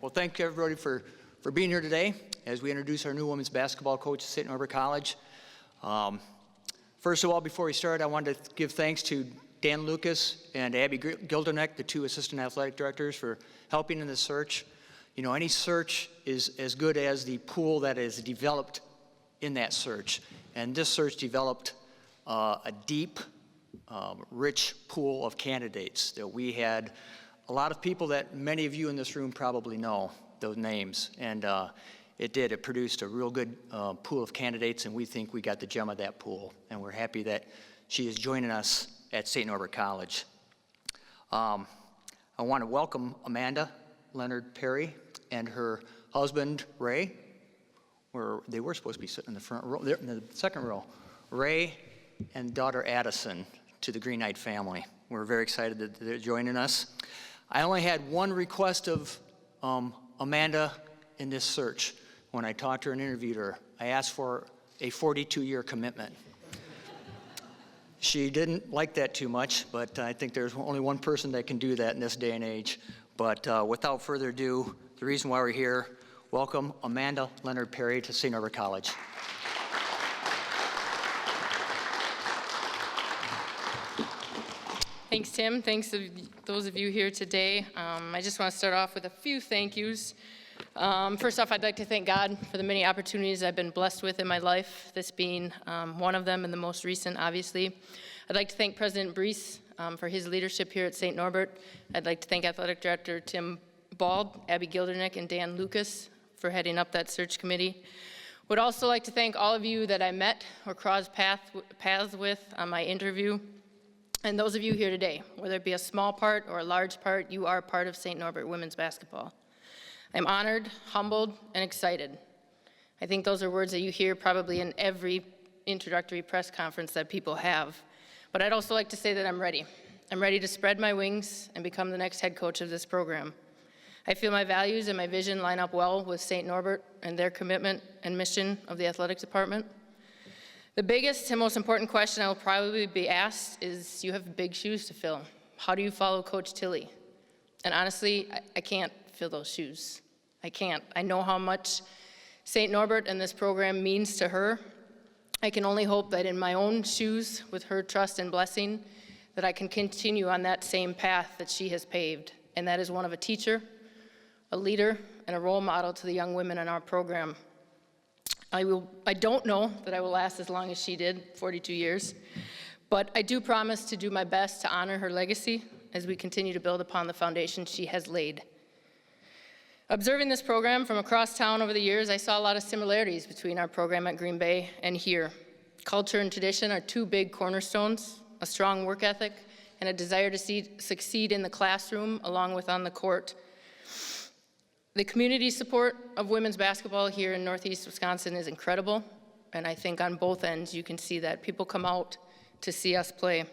Well, thank you everybody for being here today as we introduce our new women's basketball coach at St. Norbert College. First of all, before we start, I wanted to give thanks to Dan Lucas and Abby Gilderneck, the two assistant athletic directors, for helping in this search. You know, any search is as good as the pool that is developed in that search. And this search developed a deep, rich pool of candidates that we had. A lot of people that many of you in this room probably know those names, and it produced a real good pool of candidates, and we think we got the gem of that pool, and we're happy that she is joining us at St. Norbert College. I want to welcome Amanda Leonhard-Perry and her husband, Ray. They were supposed to be sitting in the front row, in the second row. Ray and daughter Addison to the Green Knight family. We're very excited that they're joining us. I only had one request of Amanda in this search. When I talked to her and interviewed her, I asked for a 42-year commitment. She didn't like that too much, but I think there's only one person that can do that in this day and age. But without further ado, the reason why we're here, welcome Amanda Leonhard-Perry to St. Norbert College. Thanks, Tim. Thanks to those of you here today. I just want to start off with a few thank yous. First off, I'd like to thank God for the many opportunities I've been blessed with in my life, this being one of them and the most recent, obviously. I'd like to thank President Brees for his leadership here at St. Norbert. I'd like to thank Athletic Director Tim Bald, Abby Gilderneck, and Dan Lucas for heading up that search committee. Would also like to thank all of you that I met or crossed paths with on my interview. And those of you here today, whether it be a small part or a large part, you are part of St. Norbert women's basketball. I'm honored, humbled, and excited. I think those are words that you hear probably in every introductory press conference that people have. But I'd also like to say that I'm ready. I'm ready to spread my wings and become the next head coach of this program. I feel my values and my vision line up well with St. Norbert and their commitment and mission of the athletics department. The biggest and most important question I will probably be asked is, you have big shoes to fill. How do you follow Coach Tilley? And honestly, I can't fill those shoes. I can't. I know how much St. Norbert and this program means to her. I can only hope that in my own shoes, with her trust and blessing, that I can continue on that same path that she has paved. And that is one of a teacher, a leader, and a role model to the young women in our program. I don't know that I will last as long as she did, 42 years, but I do promise to do my best to honor her legacy as we continue to build upon the foundation she has laid. Observing this program from across town over the years, I saw a lot of similarities between our program at Green Bay and here. Culture and tradition are two big cornerstones, a strong work ethic, and a desire to succeed in the classroom along with on the court. The community support of women's basketball here in Northeast Wisconsin is incredible, and I think on both ends you can see that people come out to see us play.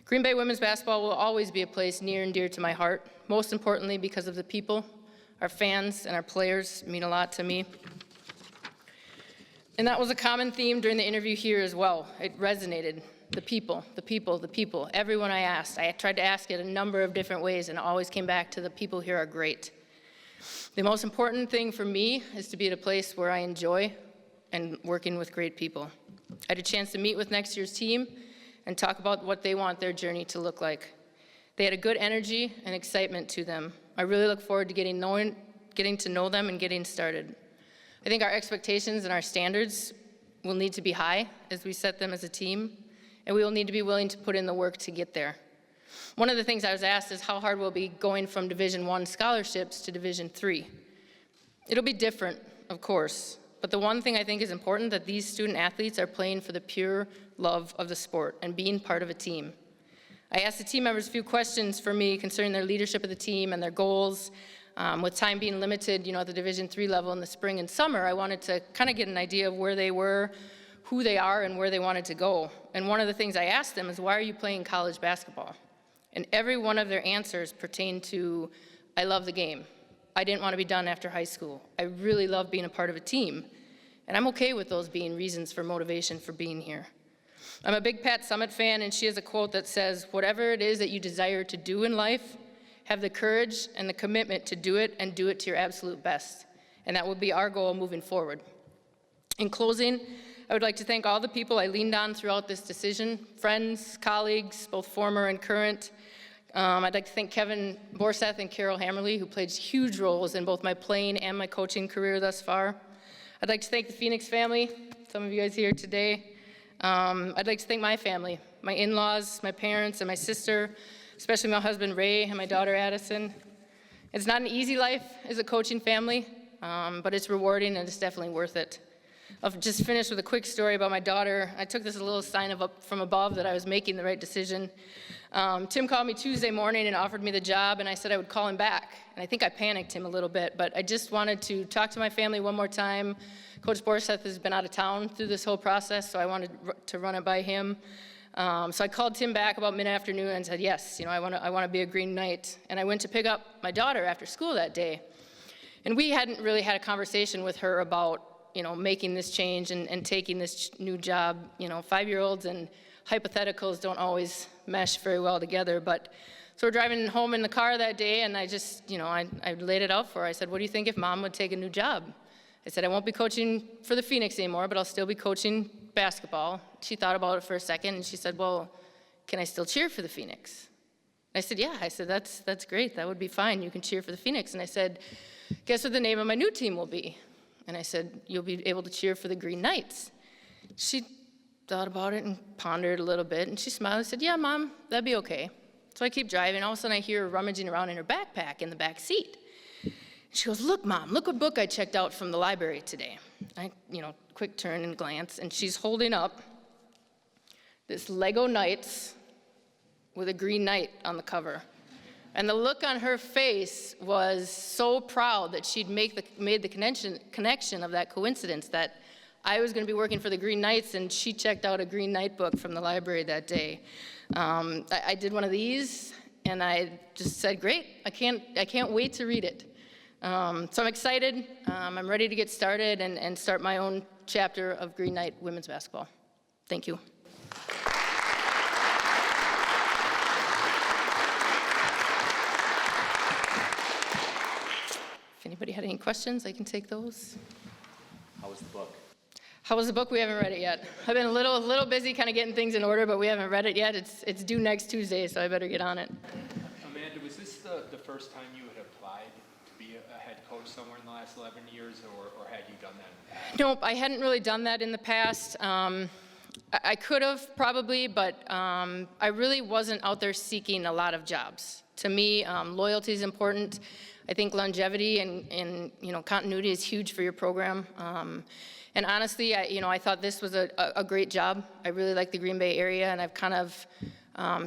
Green Bay women's basketball will always be a place near and dear to my heart, most importantly because of the people. Our fans and our players mean a lot to me. And that was a common theme during the interview here as well. It resonated. The people, the people, the people. Everyone I asked. I tried to ask it a number of different ways and it always came back to the people here are great. The most important thing for me is to be at a place where I enjoy and working with great people. I had a chance to meet with next year's team and talk about what they want their journey to look like. They had a good energy and excitement to them. I really look forward to getting to know them and getting started. I think our expectations and our standards will need to be high as we set them as a team, and we will need to be willing to put in the work to get there. One of the things I was asked is how hard we'll be going from Division I scholarships to Division III. It'll be different, of course, but the one thing I think is important that these student athletes are playing for the pure love of the sport and being part of a team. I asked the team members a few questions for me concerning their leadership of the team and their goals. With time being limited, at the Division III level in the spring and summer, I wanted to kind of get an idea of where they were, who they are, and where they wanted to go. And one of the things I asked them is, why are you playing college basketball? And every one of their answers pertained to, I love the game. I didn't want to be done after high school. I really love being a part of a team. And I'm okay with those being reasons for motivation for being here. I'm a big Pat Summitt fan, and she has a quote that says, whatever it is that you desire to do in life, have the courage and the commitment to do it and do it to your absolute best. And that will be our goal moving forward. In closing, I would like to thank all the people I leaned on throughout this decision, friends, colleagues, both former and current. I'd like to thank Kevin Borseth and Carol Hammerly, who played huge roles in both my playing and my coaching career thus far. I'd like to thank the Phoenix family, some of you guys here today. I'd like to thank my family, my in-laws, my parents, and my sister, especially my husband Ray and my daughter Addison. It's not an easy life as a coaching family, but it's rewarding and it's definitely worth it. I'll just finish with a quick story about my daughter. I took this as a little sign of up from above that I was making the right decision. Tim called me Tuesday morning and offered me the job, and I said I would call him back. And I think I panicked him a little bit, but I just wanted to talk to my family one more time. Coach Borseth has been out of town through this whole process, so I wanted to run it by him. So I called Tim back about mid-afternoon and said, yes, I want to be a Green Knight. And I went to pick up my daughter after school that day. And we hadn't really had a conversation with her about making this change and taking this new job. 5-year-olds and hypotheticals don't always mesh very well together. But so we're driving home in the car that day, and I just, I laid it out for her. I said, what do you think if Mom would take a new job? I said, I won't be coaching for the Phoenix anymore, but I'll still be coaching basketball. She thought about it for a second, and she said, well, can I still cheer for the Phoenix? I said, yeah. I said, that's great. That would be fine. You can cheer for the Phoenix. And I said, guess what the name of my new team will be? And I said, you'll be able to cheer for the Green Knights. She thought about it and pondered a little bit, and she smiled and said, yeah, Mom, that'd be okay. So I keep driving. All of a sudden, I hear her rummaging around in her backpack in the back seat. She goes, look, Mom, look what book I checked out from the library today. I, quick turn and glance, and she's holding up this Lego Knights with a Green Knight on the cover. And the look on her face was so proud that she'd made the connection of that coincidence, that I was going to be working for the Green Knights, and she checked out a Green Knight book from the library that day. I did one of these, and I just said, great, I can't wait to read it. So I'm excited. I'm ready to get started and start my own chapter of Green Knight women's basketball. Thank you. If anybody had any questions, I can take those. How was the book? How was the book? We haven't read it yet. I've been a little busy kind of getting things in order, but we haven't read it yet. It's due next Tuesday, so I better get on it. Amanda, was this the first time you had applied to be a head coach somewhere in the last 11 years, or had you done that in the past? Nope, I hadn't really done that in the past. I could have probably, but I really wasn't out there seeking a lot of jobs. To me, loyalty is important. I think longevity and continuity is huge for your program. And honestly, I thought this was a great job. I really like the Green Bay area, and I've kind of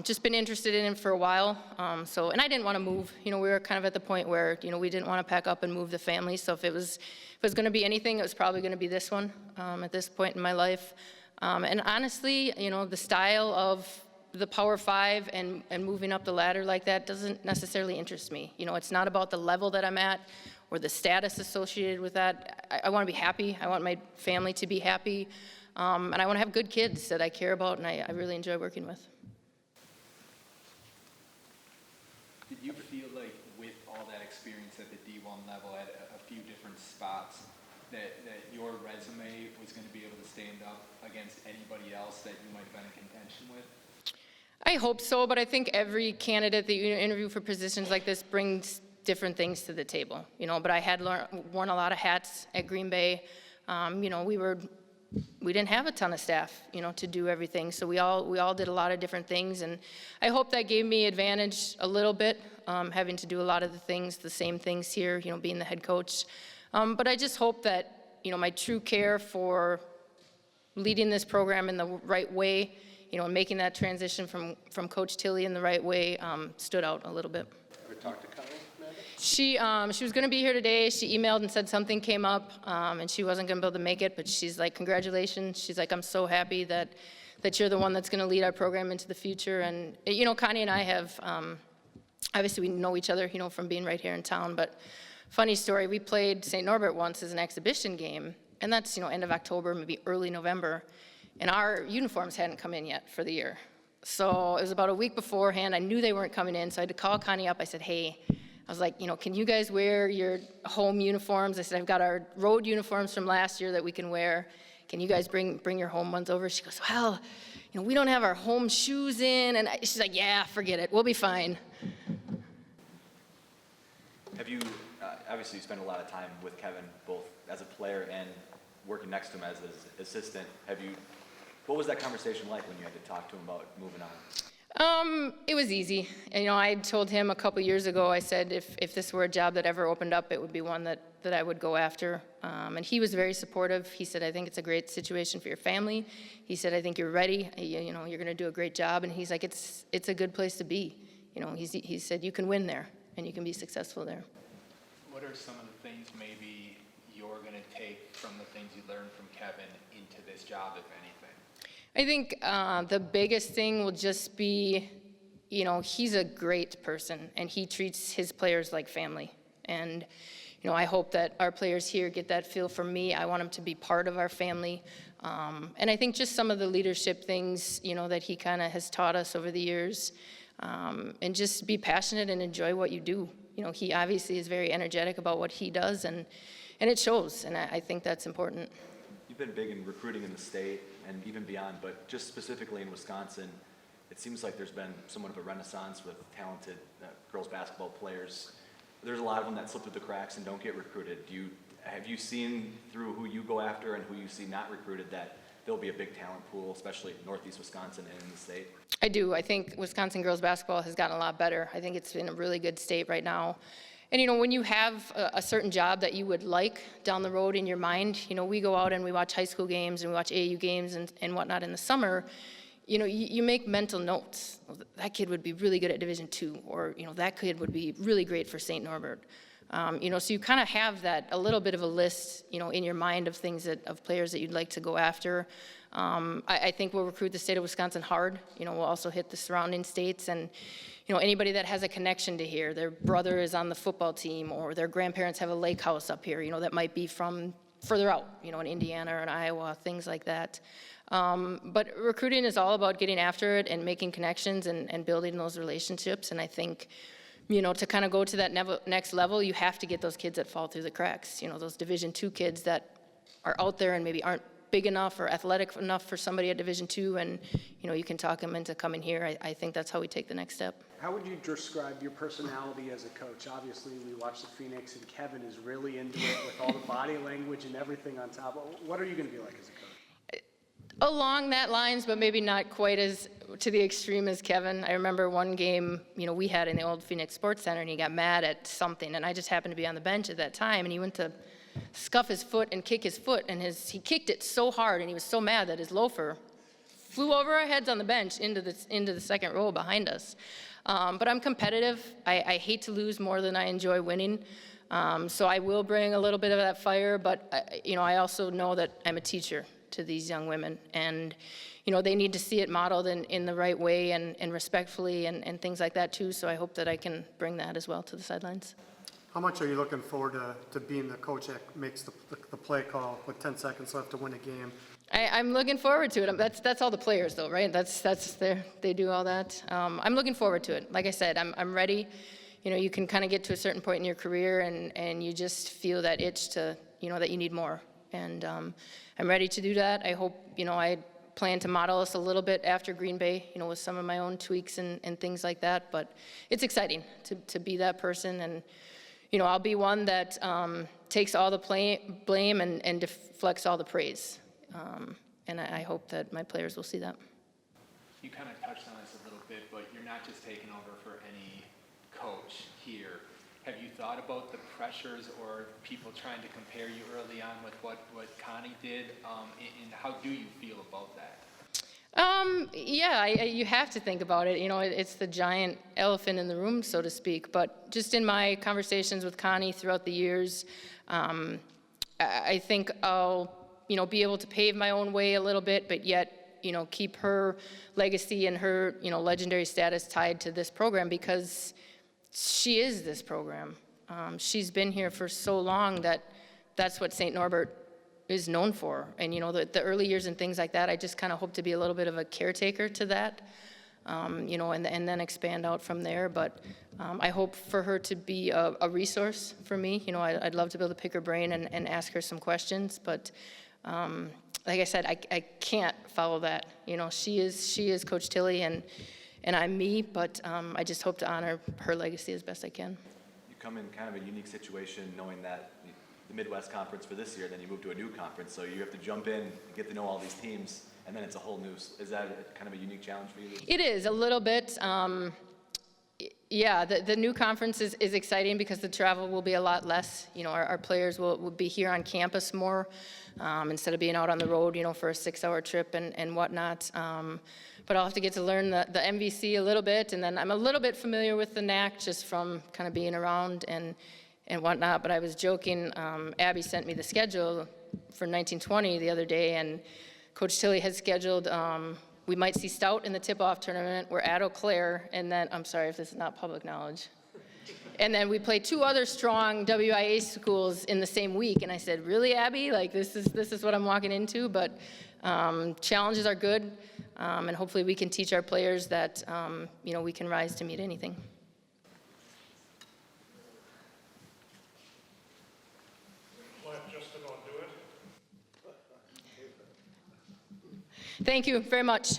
just been interested in it for a while. And I didn't want to move. We were kind of at the point where we didn't want to pack up and move the family. So if it was going to be anything, it was probably going to be this one at this point in my life. And honestly, the style of the Power 5 and moving up the ladder like that doesn't necessarily interest me. It's not about the level that I'm at or the status associated with that. I want to be happy. I want my family to be happy. And I want to have good kids that I care about and I really enjoy working with. Did you feel like with all that experience at the D1 level at a few different spots that your resume was going to be able to stand up against anybody else that you might have been in contention with? I hope so, but I think every candidate that you interview for positions like this brings different things to the table, but I had worn a lot of hats at Green Bay. We didn't have a ton of staff, to do everything, so we all did a lot of different things, and I hope that gave me advantage a little bit, having to do a lot of the same things here, being the head coach. But I just hope that, my true care for leading this program in the right way, and making that transition from Coach Tilley in the right way stood out a little bit. Ever talk to Connie? She was going to be here today. She emailed and said something came up, and she wasn't going to be able to make it, but she's like, congratulations. She's like, I'm so happy that you're the one that's going to lead our program into the future. And, Connie and I have, obviously we know each other, from being right here in town, but funny story, we played St. Norbert once as an exhibition game, and that's, end of October, maybe early November, and our uniforms hadn't come in yet for the year. So it was about a week beforehand. I knew they weren't coming in, so I had to call Connie up. I said, hey, I was like, can you guys wear your home uniforms? I said, I've got our road uniforms from last year that we can wear. Can you guys bring your home ones over? She goes, well, we don't have our home shoes in. And she's like, yeah, forget it. We'll be fine. Have you, obviously you spent a lot of time with Kevin, both as a player and working next to him as his assistant. What was that conversation like when you had to talk to him about moving on? It was easy. And, I told him a couple years ago, I said, if this were a job that ever opened up, it would be one that I would go after. And he was very supportive. He said, I think it's a great situation for your family. He said, I think you're ready. You're going to do a great job. And he's like, it's a good place to be. He said, you can win there and you can be successful there. What are some of the things maybe you're going to take from the things you learned from Kevin into this job, if anything? I think the biggest thing will just be, he's a great person and he treats his players like family. And, I hope that our players here get that feel from me. I want them to be part of our family. And I think just some of the leadership things, that he kind of has taught us over the years. And just be passionate and enjoy what you do. He obviously is very energetic about what he does and it shows. And I think that's important. You've been big in recruiting in the state and even beyond, but just specifically in Wisconsin, it seems like there's been somewhat of a renaissance with talented girls basketball players. There's a lot of them that slip through the cracks and don't get recruited. Have you seen through who you go after and who you see not recruited that there'll be a big talent pool, especially Northeast Wisconsin and in the state? I do. I think Wisconsin girls basketball has gotten a lot better. I think it's in a really good state right now. And, when you have a certain job that you would like down the road in your mind, we go out and we watch high school games and we watch AAU games and whatnot in the summer, you make mental notes. That kid would be really good at Division II, or, that kid would be really great for St. Norbert. So you kind of have that, a little bit of a list, in your mind of things of players that you'd like to go after. I think we'll recruit the state of Wisconsin hard. We'll also hit the surrounding states and, anybody that has a connection to here, their brother is on the football team or their grandparents have a lake house up here, that might be from further out, in Indiana or in Iowa, things like that. But recruiting is all about getting after it and making connections and building those relationships. And I think, to kind of go to that next level, you have to get those kids that fall through the cracks, those Division II kids that are out there and maybe aren't big enough or athletic enough for somebody at Division II, and you can talk them into coming here. I think that's how we take the next step. How would you describe your personality as a coach? Obviously, we watch the Phoenix, and Kevin is really into it with all the body language and everything on top. What are you going to be like as a coach? Along that lines, but maybe not quite as to the extreme as Kevin. I remember one game, we had in the old Phoenix Sports Center, and he got mad at something, and I just happened to be on the bench at that time, and he went to scuff his foot and kick his foot, and he kicked it so hard, and he was so mad that his loafer flew over our heads on the bench into the second row behind us. But I'm competitive. I hate to lose more than I enjoy winning. So I will bring a little bit of that fire, but I also know that I'm a teacher to these young women, and they need to see it modeled in the right way and respectfully and things like that too. So I hope that I can bring that as well to the sidelines. How much are you looking forward to being the coach that makes the play call with 10 seconds left to win a game? I'm looking forward to it. That's all the players, though, right? They do all that. I'm looking forward to it. Like I said, I'm ready. You can kind of get to a certain point in your career, and you just feel that itch to, that you need more. And I'm ready to do that. I hope, I plan to model us a little bit after Green Bay, with some of my own tweaks and things like that. But it's exciting to be that person, and I'll be one that takes all the blame and deflects all the praise. And I hope that my players will see that. You kind of touched on this a little bit, but you're not just taking over for any coach here. Have you thought about the pressures or people trying to compare you early on with what Connie did? And how do you feel about that? Yeah, you have to think about it. It's the giant elephant in the room, so to speak. But just in my conversations with Connie throughout the years, I think I'll, be able to pave my own way a little bit, but yet, keep her legacy and her, legendary status tied to this program because she is this program. She's been here for so long that's what St. Norbert is known for. And, the early years and things like that, I just kind of hope to be a little bit of a caretaker to that. you know, and then expand out from there. But I hope for her to be a resource for me. You know, I'd love to be able to pick her brain and ask her some questions, but like I said, I can't follow that. You know, she is Coach Tilley, and I'm me, but I just hope to honor her legacy as best I can. You come in kind of a unique situation knowing that the Midwest Conference for this year, then you move to a new conference, so you have to jump in and get to know all these teams, and then it's a whole new, is that kind of a unique challenge for you? It is, a little bit. Yeah, the new conference is exciting because the travel will be a lot less. You know, our players will be here on campus more instead of being out on the road, you know, for a 6-hour trip and whatnot. But I'll have to get to learn the MVC a little bit, and then I'm a little bit familiar with the NAC just from kind of being around and whatnot. But I was joking, Abby sent me the schedule for 1920 the other day, and Coach Tilley had scheduled, we might see Stout in the tip-off tournament. We're at Eau Claire, and then, I'm sorry if this is not public knowledge. And then we play 2 other strong WIA schools in the same week. And I said, really, Abby? Like, this is what I'm walking into? But challenges are good, and hopefully we can teach our players that, you know, we can rise to meet anything. Thank you very much.